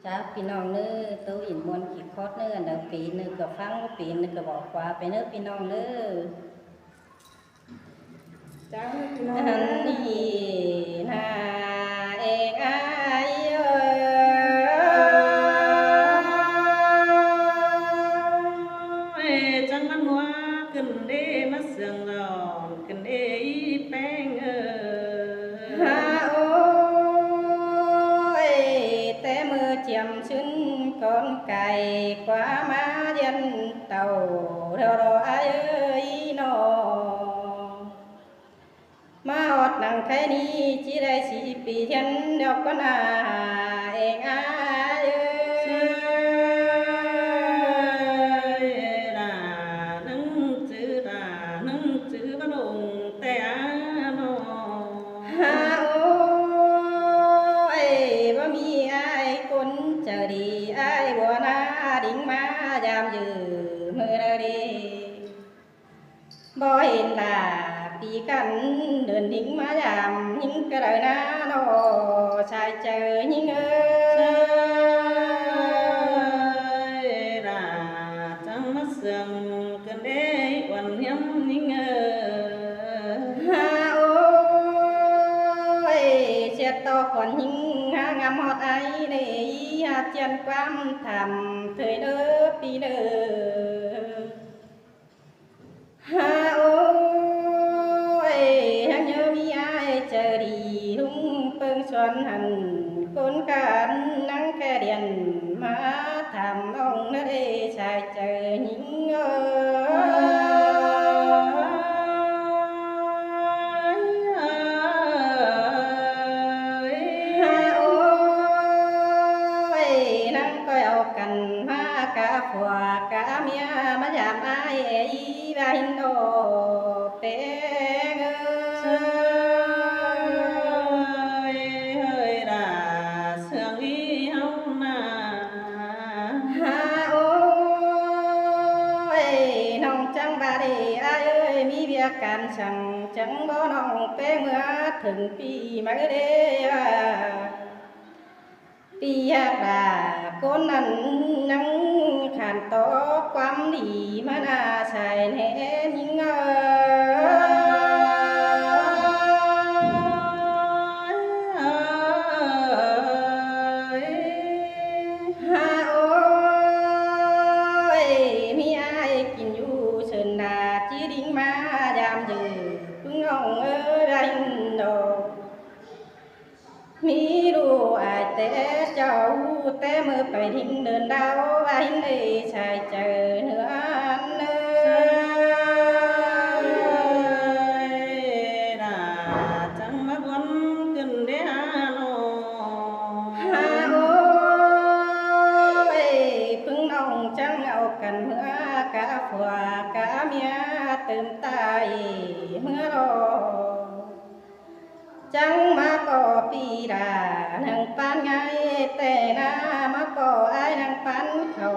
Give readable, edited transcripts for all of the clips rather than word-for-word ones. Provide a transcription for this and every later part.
จ้าพี่น้องเนื้อตู้อินมวนขีดคอดเนื้อเนื้อปีเนื้อกับฟังปีเนื้อกับบอกว่าไปเนื้อพี่น้องเนื้อจ้าพี่น้องหันดีนาเองอายจังมันว่าขึ้นเด้มาเสียงหลอนขึ้นเด้แป้งฮาโอ้ยแต่มือเจียมชื้นก้อนไก่กว่ามาเย็นเต่าเรารออายนอมาอดหนังแค่นี้จีได้4 ปีเทียนเดียวก็นาเองอายด่านั่งจื้อด่านั่งจื้อบ้านงแต่นอฮาโอ้ยบ่มีอายคนเจอดีอายบัวนาดิ่งมายามยือมือเราดีบ่เห็นหน้าปีกันเดินดิ่งมายามยิงกระเดนาโนชายเจอยิงด่าจังมาเสียงกันเด้วันย้ำนิ่งฮาโอ้ยเสียต่อก่อนยิงหางามฮอดไอเนยหาเจียนความทำเธอเด้อปีเด้อฮาโอ้ยหังเยอะมีอายเจอดีรุ่งเปิงชวนหันคนกันนั่งแค่เดียนมาทำองนั่นเอชายเจอหญิงฮาโอ้ยนั่งก็เอากันมากะผัวกะเมียมายามอายอีบาหินโอเปงเฮ้ยด่าเสียงอีเฮานา ฮาโอ้ยน้องจังบาดีอายเอ้ยมีเบียการสั่งจังบ่น้องเปเมื่อถึงปีมาเด้อปียากดาคนนั้นนั่งขานต่อความดีมานาชายแน่ยิงฮาโอ้ยมีอายกินอยู่เชิญนาจีดิ่งมายามยือพึ่งน้องได้ดอกมีรู้อายแต่เจ้าแต่มือไปทิ้งเดินดาวไว้ในชายเจอเนื้อเนื้ด่าจังมาวนขึ้นเด้อโนฮาโอ้ยพึ่งน้องจังเอากันเมื่อกะผัวกะเมียเติมตายเมื่อรอจังมาก่อปีดานังปานไงแต่นามาก่อไอ้นังปันเขา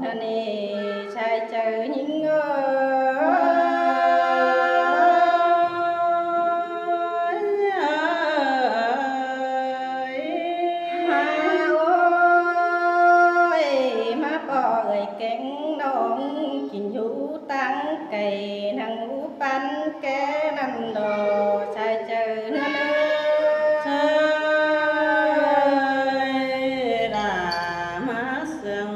นั่นเอชายเจอหญิงฮาโอ้ยมาป่อเอ่ยแกงน้องกินอยู่ตั้งไก่นังหูปันแกนันดอชายเจอนั่นเชยด่ามาเสียง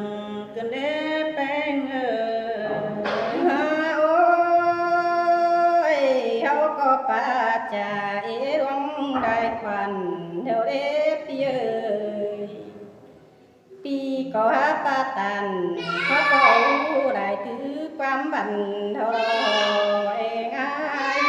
กันเด้แป้งฮาโอ้ยเขาก็ป่าจ่าเอรวงได้ควันเดี๋ยวเอปีเอ้ยปีก็หาปาตันเขาก็ได้ถือความบันเท่าเองอาย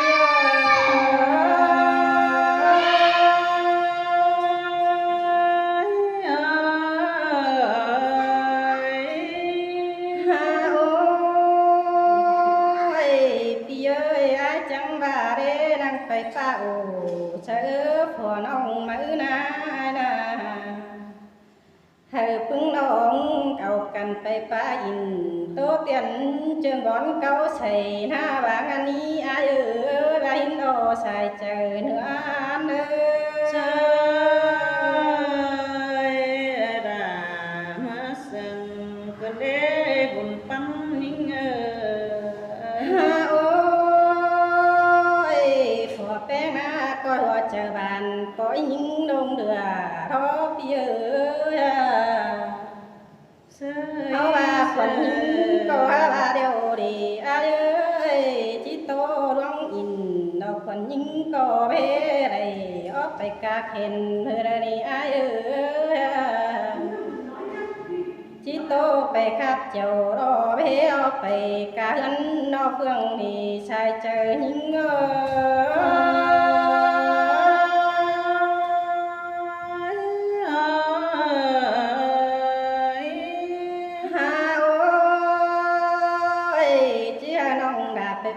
ฮาโอ้ยปีเอ้ยอายจังว่าเด้นั่งไปป้าโอ้เชื่อพ่อน้องมือนานาเธอพึ่งน้องเก่ากันไปป้าอินโตเตียนเจิงบอนเก่าใส่หน้าบางอันนี้อายบาหินโอใส่เจอเนื้อเนื้อ เชยด่า กันเด้บุญปั้นยิ่งโอ้ยผัวแป้งหน้าก็หัวเจอบานปล่อยยิงลงเดือท้อพี่เอ้ยเขาว่าคนยิงก็ว่าเดียวดีอ้ายเอ้ยจิตโตร้องอินดอกคนยิงก็เพไรออกไปกาเข็นเพื่อนี่อ้ายเอ้ยจิตโตไปขับเจ้ารอเพออกไปกาเงินนอกเฟืองนี่ชายเจอยิง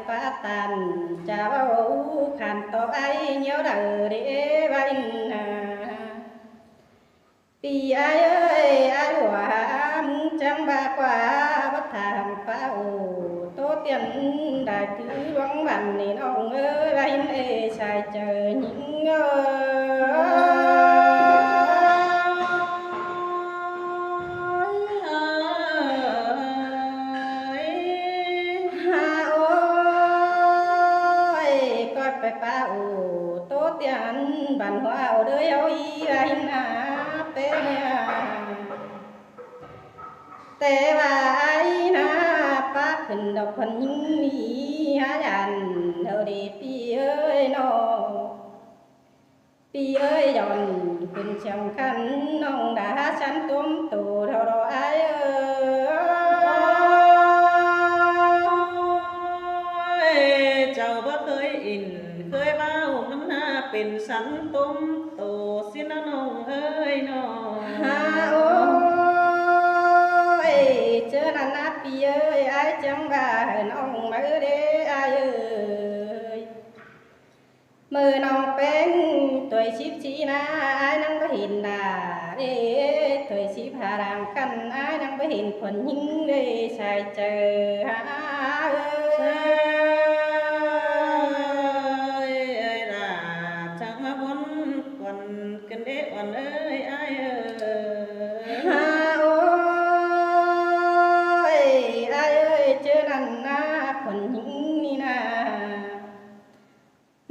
ปาตันจะว่าขันต่อไอเนียวเดอเดบันปีไอเอ้ยไอหัวมึงจังบากว่าวัฒนฟ้าโอโตเตียนได้ถือหวังบันนี่น้องเอ้ยบันเอ้ยชายเจอหญิงไปป้าโอโตเตียนบันหัวเอาเด้อเอาอีไรนาเป็นแต่ว่าไอ้นาป้าขึ้นดอกคนยิ่งนี้หายันเท่าดีปีเอ้ยน้องปีเอ้ยย้อนขึ้นเชียงคันน้องด่าฉันตุ้มตู่เท่าดอกไอ้เอ้ยเจ้าบ่เคยอินเคยเบ้าน้ำหน้าเป็นสันตุ้มโตสินะน้องเอ้ยน้องโอ้ยเจอนันนับปีเอ้ยไอ้จังบ่าน้องมือเด้ไอ้เอ้ยมือน้องเป็นตัวชิบชีนะไอ้นั่งก็เห็นด่าเด้ตัวชิบหารามกันไอ้นั่งก็เห็นคนยิ่งเด้ชายเจอเอ้ยกันเด้วันเอ้ยไอ้โอ้ยไอ้เอ้ยเจอนั่นนะคนหญิงนี่นะ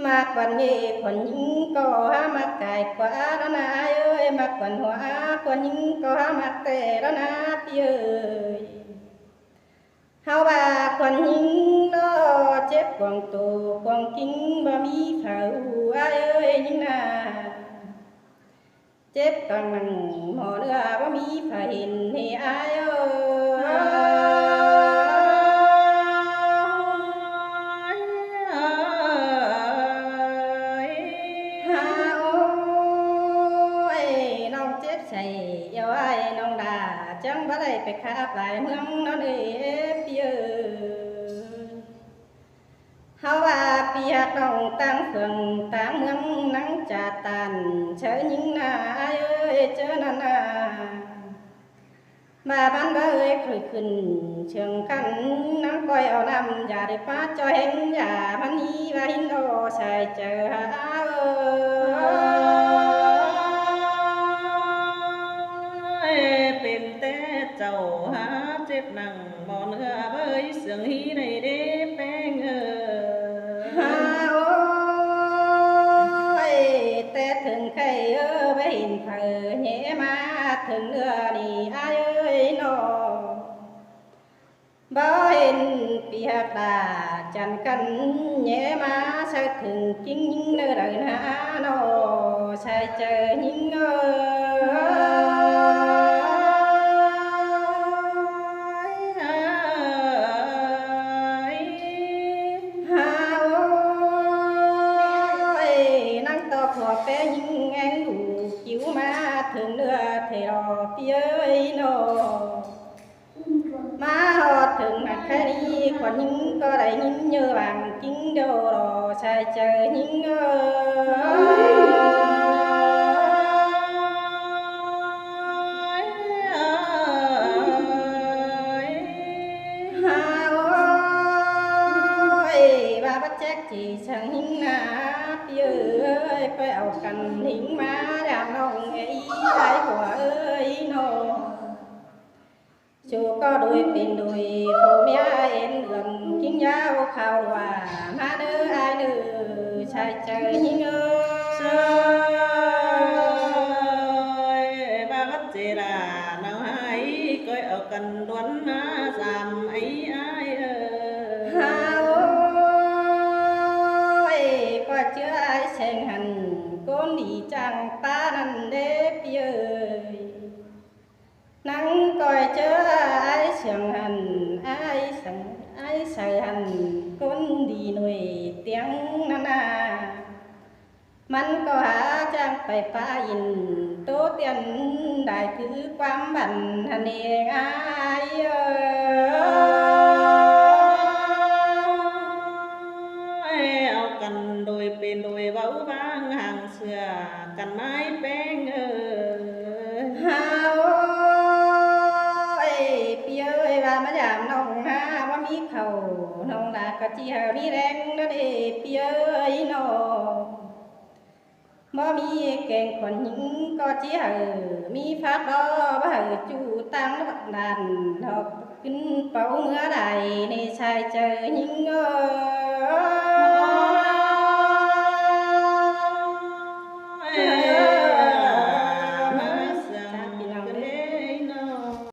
มากกว่านี้คนหญิงก็หามาไกลกว่าแล้วนะไอ้เอ้ยมากกว่าหัวคนหญิงก็หามาแต่แล้วนะพี่เอ้ยเฮาว่าคนหญิงรอเจ็บกวางตูกวางกิ้งบ่มีเขาไอ้เอ้ยยิ่งน่ะเจ็บกังนังหมอเรือว่ามีไฟเห็นให้อายเอ้ยโอ้ยน้องเจ็บใส่อย่าไว้น้องด่าจังบ่ได้ไปคาบหลายเมืองน้องเอ้ยพี่เอ้ยเฮาว่าเปียกน้องตั้งเฟืองตั้งเมืองนังจาตันเชิญยิงนาเอ้ยเจอนานามาบ้านเบ้ยเคยขึ้นเชิงกันนังก้อยเอานำอย่าได้ป้าจอยเห็นอย่าพันนี้ว่าหินโอชายเจอหาเป็นแต่เจ้าหาเจ็บหนังบ่อเนื้อเบ้ยเสียงฮีในเด้แป้งแต่ถึงใครไปเห็นเธอแห่มาถึงเนื้อนี่อายเอ้ยน้องบ่เห็นเปียกตาจันกันแห่มาใส่ถึงจริงเนื้อเลยนะน้อใส่เจอยิ่งขอแป้ยิงแงงดูคิ้วมาถึงเนื้อเทรอพี่เอ้ยโนมาหอดถึงหักแค่นี้คนยิงก็ได้ยิงเยอะบางจิ้งเดียวรอชายเจอยิงแจ๊กจีฉันหิงนาพี่เอ้ยไปเอากันหิงมาดามน้องไอ้ได้หัวเอ้ยโน chú có đôi bên đôi phố mía em đường kính giáo khao hòa má nữ ai nữ trai trời nhinh ơi ba bắt chế là nào hay coi ở cần đoán giảm ấy ai ha ơi qua chưa ai sen hành con đi chẳng ta năn đế ơi nắng coi chớ ai sườn hành ai sợ hành con đi nuôi tiếng nana àมันก็หาจ้างไปป้าอินโตเตียนได้คือความบันทันเองอายเอากันโดยเป็นโดยเว้าบางห่างเสือกันไม้แป้งฮาเอ้ยพี่เอ้ยว่ามาถามน้องหาว่ามีเขาน้องลาก็จีหามีแรงนั่นเอ้ยพี่เอ้ยน้องบ่มีแกงคนหญิงก็จีหามีพักดอบ่หาจูตั้งบักดานดอกขึ้นเป่าเมื่อใดในชายเจอหญิง